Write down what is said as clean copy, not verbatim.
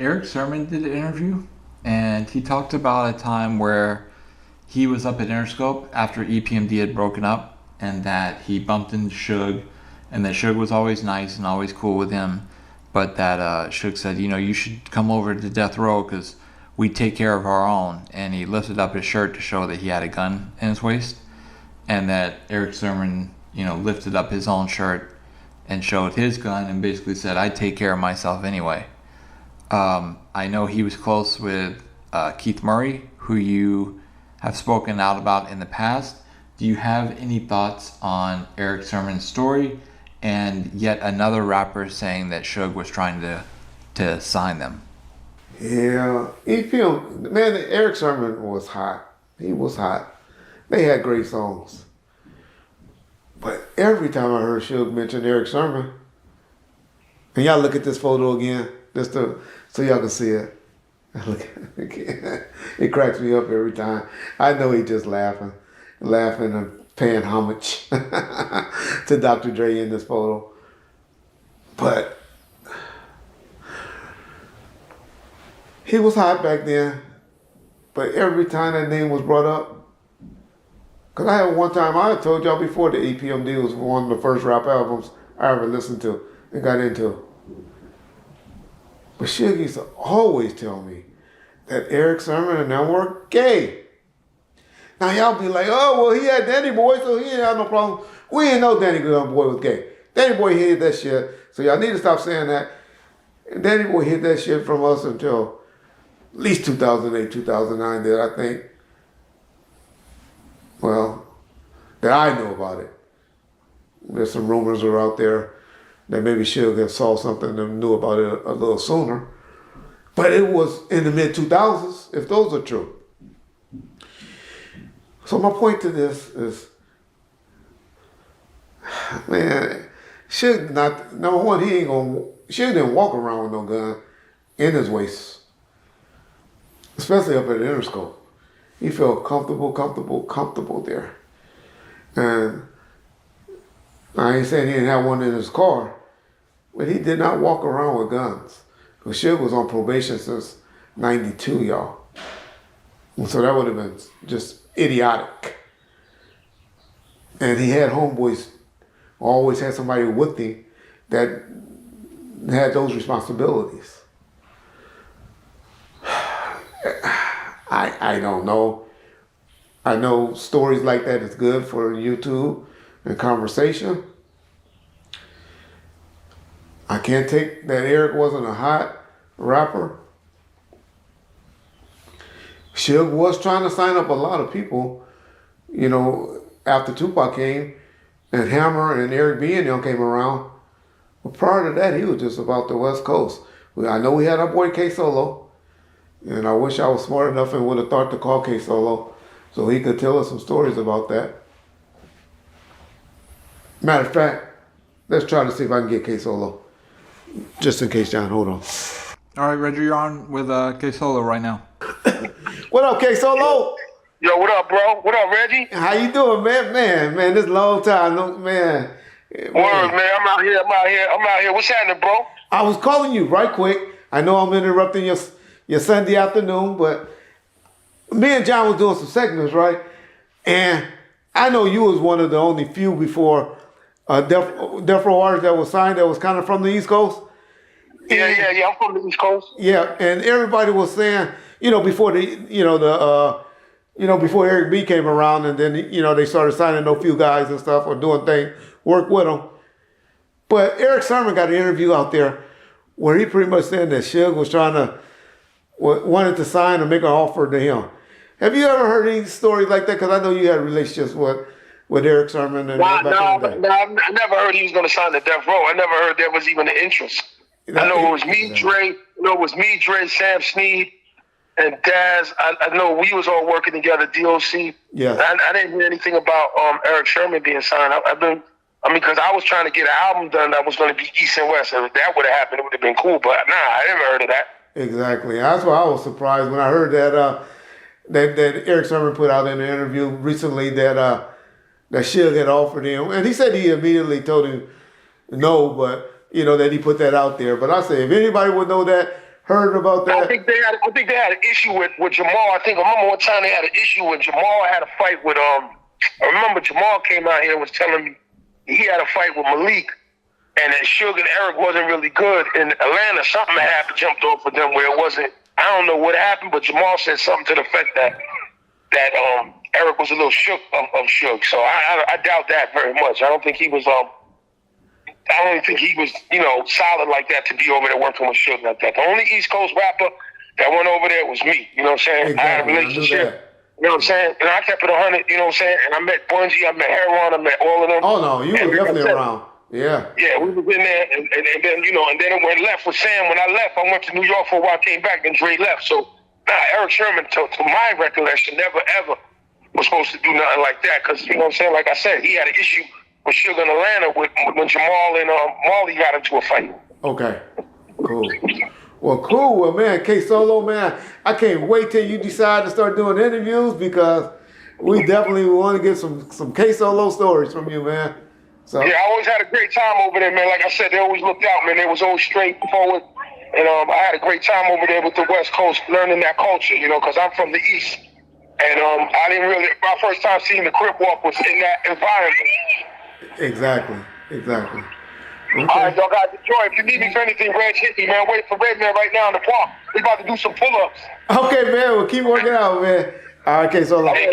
Erick Sermon did an interview, and he talked about a time where he was up at Interscope after EPMD had broken up, and that he bumped into Suge, and that Suge was always nice and always cool with him, but that Suge said, you should come over to Death Row because we take care of our own. And he lifted up his shirt to show that he had a gun in his waist, and that Erick Sermon, lifted up his own shirt and showed his gun and basically said, I take care of myself anyway. I know he was close with Keith Murray, who you have spoken out about in the past. Do you have any thoughts on Erick Sermon's story and yet another rapper saying that Suge was trying to sign them? Yeah, man, Erick Sermon was hot. He was hot. They had great songs. But every time I heard Suge mention Erick Sermon, and y'all look at this photo again, just so y'all can see it. Look at it again. It cracks me up every time. I know he just laughing and paying homage to Dr. Dre in this photo. But he was hot back then. But every time that name was brought up, because I had one time, I had told y'all before, the EPMD was one of the first rap albums I ever listened to and got into. But Suge used to always tell me that Erick Sermon and them were gay. Now y'all be like, oh, well, he had Danny Boy, so he ain't have no problem. We didn't know Danny Boy was gay. Danny Boy hid that shit, so y'all need to stop saying that. And Danny Boy hid that shit from us until at least 2008, 2009 did, I think. Well, that I know about it. There's some rumors are out there that maybe Suge had saw something and knew about it a little sooner. But it was in the mid-2000s, if those are true. So my point to this is, man, Suge not, number one, Suge didn't walk around with no gun in his waist, especially up at the Interscope. He felt comfortable there. And I ain't saying he didn't have one in his car, but he did not walk around with guns. Because Suge was on probation since 92, y'all. And so that would have been just idiotic. And he had homeboys, always had somebody with him that had those responsibilities. I don't know. I know stories like that is good for YouTube and conversation. I can't take that Erick wasn't a hot rapper. Suge was trying to sign up a lot of people, after Tupac came and Hammer and Eric B and them came around. But prior to that, he was just about the West Coast. I know we had our boy K-Solo, and I wish I was smart enough and would have thought to call K-Solo so he could tell us some stories about that. Matter of fact, let's try to see if I can get K-Solo. Just in case, John, hold on. All right, Reggie, you're on with K-Solo right now. What up, K-Solo? Yo, what up, bro? What up, Reggie? How you doing, man? Man, this long time, man. Word, man. I'm out here. What's happening, bro? I was calling you right quick. I know I'm interrupting your Sunday afternoon, but me and John was doing some segments, right? And I know you was one of the only few before Death Row artists that was signed that was kind of from the East Coast. Yeah. I'm from the East Coast. Yeah, and everybody was saying, before before Eric B came around, and then they started signing a few guys and stuff or doing things, work with them. But Erick Sermon got an interview out there where he pretty much said that Suge was wanted to sign or make an offer to him. Have you ever heard any stories like that? Because I know you had relationships with Erick Sermon. And no, I never heard he was going to sign to Death Row. I never heard there was even an interest. I know it was me, Dre, Sam Sneed, and Daz. I know we was all working together, DOC. Yeah. I didn't hear anything about Erick Sermon being signed. Because I was trying to get an album done that was going to be East and West. And if that would have happened, it would have been cool. But nah, I never heard of that. Exactly. That's why I was surprised when I heard that that Erick Sermon put out in an interview recently that Suge had offered him. And he said he immediately told him no, but, that he put that out there. But I say, if anybody would know that heard about that? I think they had an issue with Jamal. I remember one time they had an issue with Jamal had a fight with I remember Jamal came out here and was telling me he had a fight with Malik, and that Suge and Erick wasn't really good in Atlanta. Something had happened, jumped off of them where it wasn't. I don't know what happened, but Jamal said something to the effect that Erick was a little shook of Suge. So I doubt that very much. I don't think he was solid like that to be over there working with Suge like that. The only East Coast rapper that went over there was me. You know what I'm saying? Exactly. I had a relationship. You know what I'm saying? And I kept it 100. You know what I'm saying? And I met Bungie, I met Heron, I met all of them. Oh no, you were definitely around. Yeah. Yeah, we was in there, and then and then it went left with Sam. When I left, I went to New York for a while, came back, then Dre left. So Erick Sherman, to my recollection, never ever was supposed to do nothing like that, because you know what I'm saying. Like I said, he had an issue with Suge in Atlanta when Jamal and Marley got into a fight. Okay. Cool. Well, cool. Well, man, K Solo, man, I can't wait till you decide to start doing interviews, because we definitely want to get some K Solo stories from you, man. So yeah, I always had a great time over there, man. Like I said, they always looked out, man. They was always straightforward. And I had a great time over there with the West Coast, learning that culture, because I'm from the East. And I didn't really, my first time seeing the Crip Walk was in that environment. Exactly. Okay. All right, y'all guys, enjoy. If you need me for anything, Reg, hit me, man. Wait for Red Man right now in the park. We about to do some pull-ups. Okay, man. We'll keep working out, man. All right, K Solo.